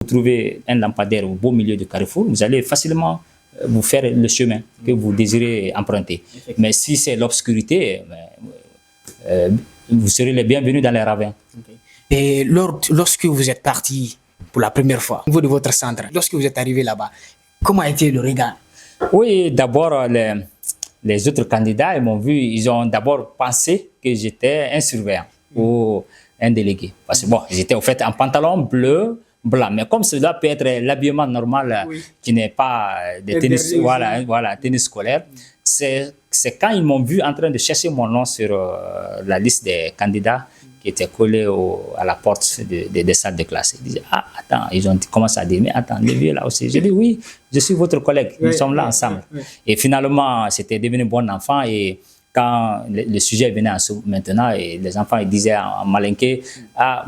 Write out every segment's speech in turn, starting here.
Vous trouvez un lampadaire au beau milieu du carrefour, vous allez facilement vous faire le chemin que vous désirez emprunter. Mais si c'est l'obscurité, vous serez les bienvenus dans les ravins. Et lorsque vous êtes parti pour la première fois au niveau de votre centre, lorsque vous êtes arrivé là-bas, comment a été le regard? Oui, d'abord, les autres candidats, ils m'ont vu, ils ont d'abord pensé que j'étais un surveillant ou un délégué. Parce que bon, j'étais au fait en pantalon bleu, blanc. Mais comme cela peut être l'habillement normal qui n'est pas de tennis, voilà, tennis scolaire, c'est quand ils m'ont vu en train de chercher mon nom sur la liste des candidats qui étaient collés à la porte des salles de classe. Ils disaient, ah, attends, ils ont commencé à dire, mais attends, le vieux là aussi. J'ai dit, oui, je suis votre collègue, nous sommes là ensemble. Et finalement, c'était devenu bon enfant. Et quand le sujet venait maintenant, et les enfants ils disaient en malinqué, ah,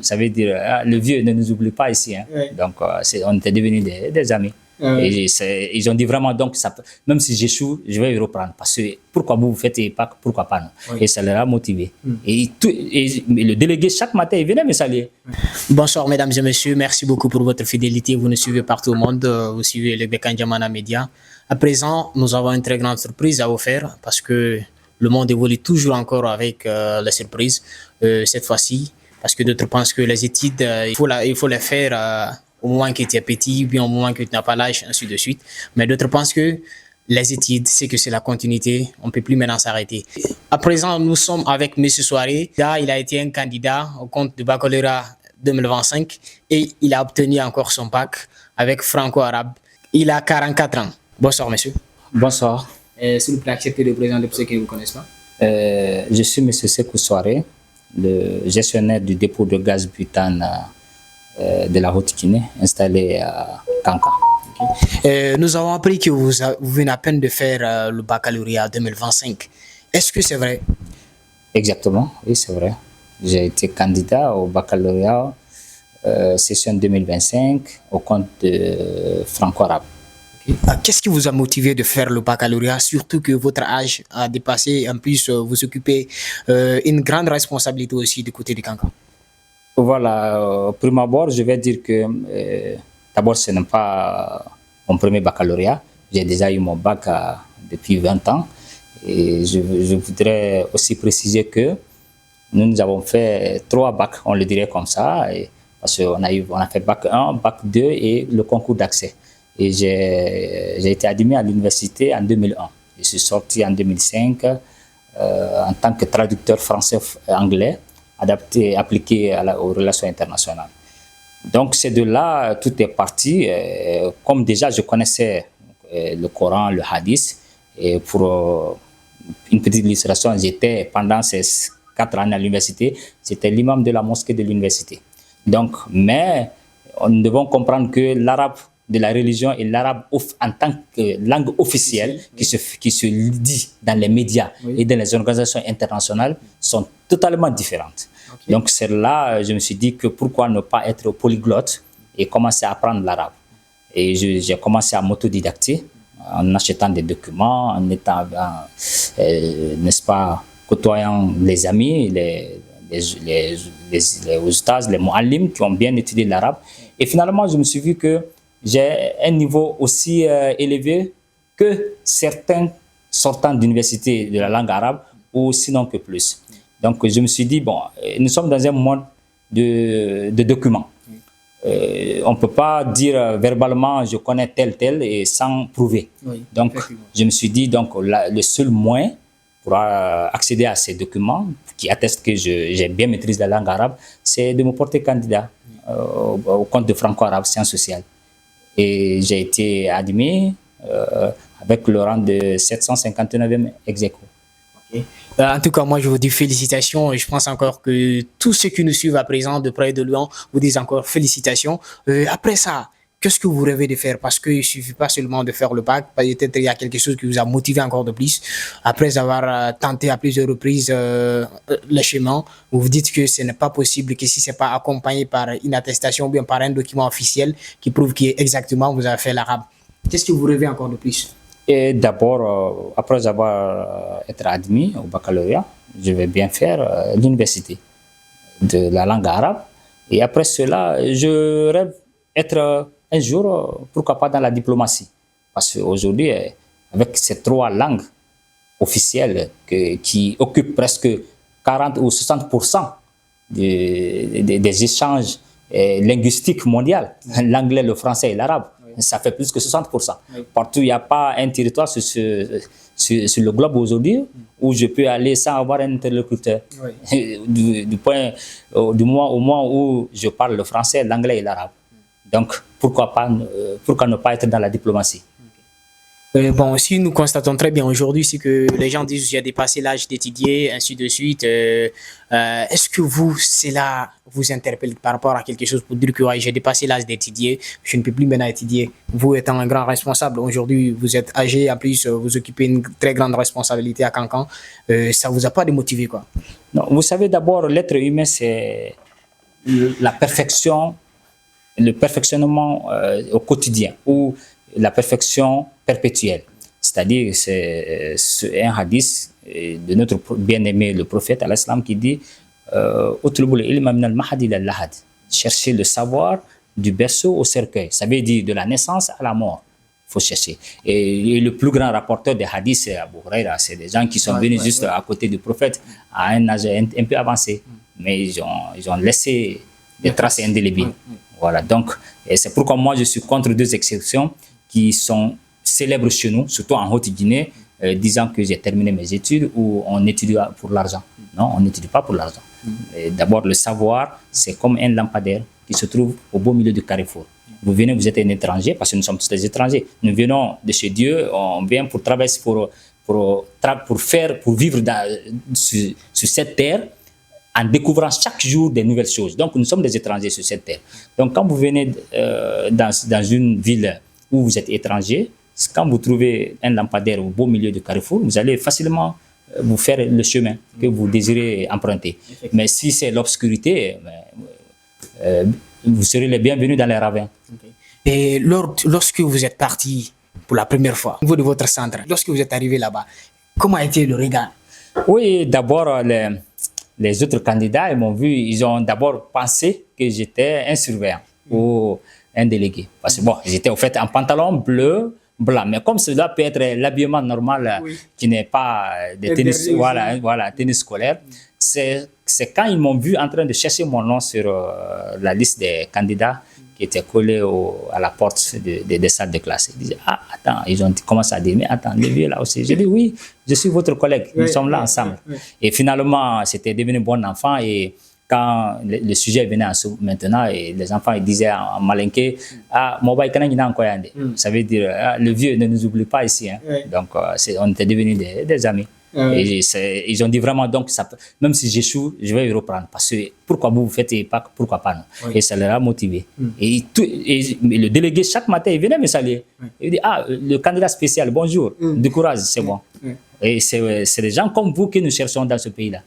ça veut dire, ah, le vieux ne nous oublie pas ici. Hein. Donc, on était devenus des amis. Et ils ont dit vraiment, donc, ça, même si j'échoue, je vais y reprendre. Parce que pourquoi vous faites et pas, pourquoi pas non. Et ça leur a motivé. Et le délégué, chaque matin, il venait me saluer. Bonsoir, mesdames et messieurs. Merci beaucoup pour votre fidélité. Vous nous suivez partout au monde. Vous suivez le Bekandiamana Media. À présent, nous avons une très grande surprise à vous faire parce que le monde évolue toujours encore avec la surprise. Cette fois-ci, parce que d'autres pensent que les études, il faut les faire au moment que tu es petit, ou bien au moment que tu n'as pas l'âge, ainsi de suite. Mais d'autres pensent que les études, c'est que c'est la continuité, on ne peut plus maintenant s'arrêter. À présent, nous sommes avec M. Soiré. Là, il a été un candidat au compte de baccalauréat 2025 et il a obtenu encore son bac avec franco-arabe. Il a 44 ans. Bonsoir, monsieur. Bonsoir. S'il vous plaît, acceptez de présenter pour ceux qui ne vous connaissent pas. Je suis M. Sekou Soiré, le gestionnaire du dépôt de gaz butane de la Haute-Guinée, installé à Kanka. Nous avons appris que vous venez à peine de faire le baccalauréat 2025. Est-ce que c'est vrai? Exactement, oui, c'est vrai. J'ai été candidat au baccalauréat session 2025 au compte de franco-arabe. Qu'est-ce qui vous a motivé de faire le baccalauréat, surtout que votre âge a dépassé, en plus vous occupez une grande responsabilité aussi du côté de Kanka? Voilà, prime abord, je vais dire que d'abord, ce n'est pas mon premier baccalauréat. J'ai déjà eu mon bac depuis 20 ans. Et je voudrais aussi préciser que nous avons fait 3 bacs, on le dirait comme ça, parce qu'on a fait bac 1, bac 2 et le concours d'accès. Et j'ai été admis à l'université en 2001. Je suis sorti en 2005 en tant que traducteur français-anglais, adapté, appliqué aux relations internationales. Donc c'est de là, tout est parti. Comme déjà je connaissais le Coran, le Hadith, et pour une petite illustration, j'étais pendant ces 4 années à l'université, j'étais l'imam de la mosquée de l'université. Donc, mais nous devons comprendre que l'arabe de la religion et l'arabe en tant que langue officielle qui se dit dans les médias et dans les organisations internationales sont totalement différentes. Donc c'est là je me suis dit que pourquoi ne pas être polyglotte et commencer à apprendre l'arabe. Et j'ai commencé à m'autodidacter en achetant des documents, en étant, n'est-ce pas, côtoyant les amis, les oustas, les muallim qui ont bien étudié l'arabe. Et finalement, je me suis vu que j'ai un niveau aussi élevé que certains sortants d'université de la langue arabe, ou sinon que plus. Donc je me suis dit, bon, nous sommes dans un monde de documents. On ne peut pas dire verbalement je connais tel et sans prouver. Donc je me suis dit, donc, le seul moyen pour accéder à ces documents qui attestent que j'ai bien maîtrisé la langue arabe, c'est de me porter candidat au compte de franco-arabe sciences sociales. Et j'ai été admis avec le rang de 759e ex-aequo. En tout cas, moi, je vous dis félicitations et je pense encore que tous ceux qui nous suivent à présent, de près et de loin, vous disent encore félicitations. Après ça, qu'est-ce que vous rêvez de faire? Parce qu'il ne suffit pas seulement de faire le bac, peut-être il y a quelque chose qui vous a motivé encore de plus. Après avoir tenté à plusieurs reprises le chemin, vous vous dites que ce n'est pas possible, que si ce n'est pas accompagné par une attestation ou bien par un document officiel qui prouve qu'exactement vous avez fait l'arabe. Qu'est-ce que vous rêvez encore de plus? Et d'abord, après avoir été admis au baccalauréat, je vais bien faire l'université de la langue arabe Et après cela, je rêve être un jour, pourquoi pas dans la diplomatie. Parce qu'aujourd'hui, avec ces 3 langues officielles qui occupent presque 40 ou 60% des échanges linguistiques mondiaux, l'anglais, le français et l'arabe, ça fait plus que 60%. Partout, il n'y a pas un territoire sur le globe aujourd'hui où je peux aller sans avoir un interlocuteur. Du moment où je parle le français, l'anglais et l'arabe. Donc, pourquoi ne pas être dans la diplomatie? Bon, si nous constatons très bien aujourd'hui, c'est que les gens disent j'ai dépassé l'âge d'étudier, ainsi de suite. Est-ce que cela vous interpelle par rapport à quelque chose pour dire que ouais, j'ai dépassé l'âge d'étudier, je ne peux plus maintenant étudier? Vous étant un grand responsable, aujourd'hui vous êtes âgé, en plus vous occupez une très grande responsabilité à Cancan, ça vous a pas démotivé quoi? Non, vous savez d'abord, l'être humain c'est la perfection, le perfectionnement au quotidien ou la perfection perpétuelle. C'est-à-dire, c'est un hadith de notre bien-aimé, le prophète, al-Islam, qui dit chercher le savoir du berceau au cercueil. Ça veut dire de la naissance à la mort. Il faut chercher. Et le plus grand rapporteur des hadiths, c'est Abu Huraira. C'est des gens qui sont venus juste à côté du prophète à un âge un peu avancé. Mais ils ont laissé des traces indélébiles. Voilà. Donc, c'est pourquoi moi, je suis contre 2 exceptions qui sont célèbres chez nous, surtout en Haute-Guinée, disant que j'ai terminé mes études ou on étudie pour l'argent. Non, on n'étudie pas pour l'argent. D'abord, le savoir, c'est comme un lampadaire qui se trouve au beau milieu du carrefour. Vous venez, vous êtes un étranger, parce que nous sommes tous des étrangers. Nous venons de chez Dieu, on vient pour travailler, pour vivre sur cette terre, en découvrant chaque jour des nouvelles choses. Donc, nous sommes des étrangers sur cette terre. Donc, quand vous venez dans une ville où vous êtes étranger, quand vous trouvez un lampadaire au beau milieu du carrefour, vous allez facilement vous faire le chemin que vous désirez emprunter. Mais si c'est l'obscurité, vous serez les bienvenus dans les ravins. Et lorsque vous êtes parti pour la première fois au niveau de votre centre, lorsque vous êtes arrivé là-bas, comment a été le regard? Oui, d'abord, les autres candidats, ils m'ont vu, ils ont d'abord pensé que j'étais un surveillant ou un délégué. Parce que bon, j'étais au fait en pantalon bleu, blanc. Mais comme cela peut être l'habillement normal qui n'est pas de tennis, tennis scolaire, c'est quand ils m'ont vu en train de chercher mon nom sur la liste des candidats qui étaient collés à la porte des salles de classe. Ils disaient, ah, attends, ils ont commencé à dire, mais attends, le vieux là aussi. J'ai dit, oui, je suis votre collègue, nous sommes là ensemble. Et finalement, c'était devenu bon enfant et quand le sujet venait maintenant, et les enfants ils disaient en malinqué, ah, ça veut dire, ah, le vieux ne nous oublie pas ici. Hein. Donc, on était devenus des amis. Et ils ont dit vraiment, donc, même si j'échoue, je vais y reprendre. Parce que pourquoi vous faites et pas, pourquoi pas non. Et ça leur a motivé. Et le délégué, chaque matin, il venait me saluer. Il dit, ah, le candidat spécial, bonjour, du courage, c'est bon. Et c'est des gens comme vous que nous cherchons dans ce pays-là.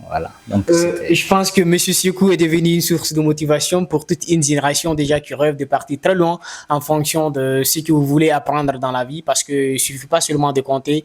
Voilà. Donc, je pense que M. Sékou est devenu une source de motivation pour toute une génération déjà qui rêve de partir très loin en fonction de ce que vous voulez apprendre dans la vie. Parce qu'il ne suffit pas seulement de compter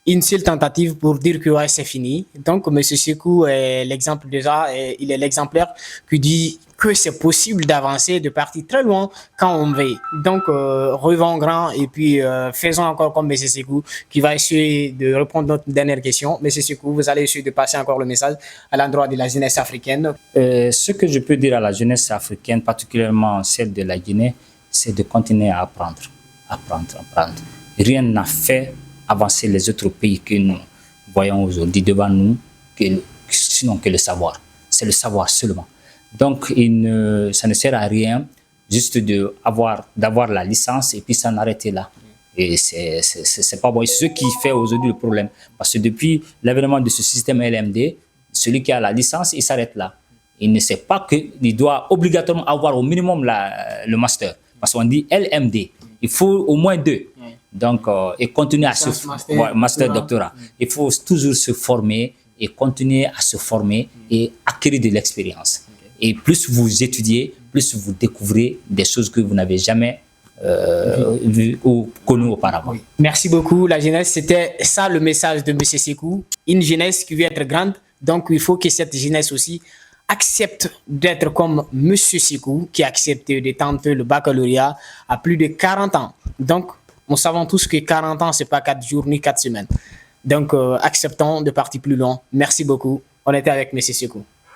une seule tentative pour dire que ouais, c'est fini. Donc, M. Sékou est l'exemple déjà, il est l'exemplaire qui dit que c'est possible d'avancer, de partir très loin quand on veut. Donc, rêvons grand et puis faisons encore comme M. Sékou qui va essayer de répondre à notre dernière question. M. Sékou, vous allez essayer de passer encore le message à l'endroit de la jeunesse africaine. Ce que je peux dire à la jeunesse africaine, particulièrement celle de la Guinée, c'est de continuer à apprendre. Apprendre. Rien n'a fait avancer les autres pays que nous voyons aujourd'hui devant nous, sinon que le savoir. C'est le savoir seulement. Donc, ça ne sert à rien juste d'avoir la licence et puis s'en arrêter là. Et c'est pas bon. C'est ce qui fait aujourd'hui le problème. Parce que depuis l'avènement de ce système LMD, celui qui a la licence, il s'arrête là. Il ne sait pas qu'il doit obligatoirement avoir au minimum le master. Parce qu'on dit LMD. Il faut au moins 2. Donc, et continuer à master, doctorat. Il faut toujours se former et continuer à se former et acquérir de l'expérience. Et plus vous étudiez, plus vous découvrez des choses que vous n'avez jamais vues ou connues auparavant. Merci beaucoup. La jeunesse, c'était ça le message de M. Sékou. Une jeunesse qui veut être grande. Donc, il faut que cette jeunesse aussi accepte d'être comme Monsieur Sikou, qui a accepté de tenter le baccalauréat à plus de 40 ans. Donc, nous savons tous que 40 ans, c'est pas 4 jours ni 4 semaines. Donc, acceptons de partir plus loin. Merci beaucoup. On était avec Monsieur Sikou.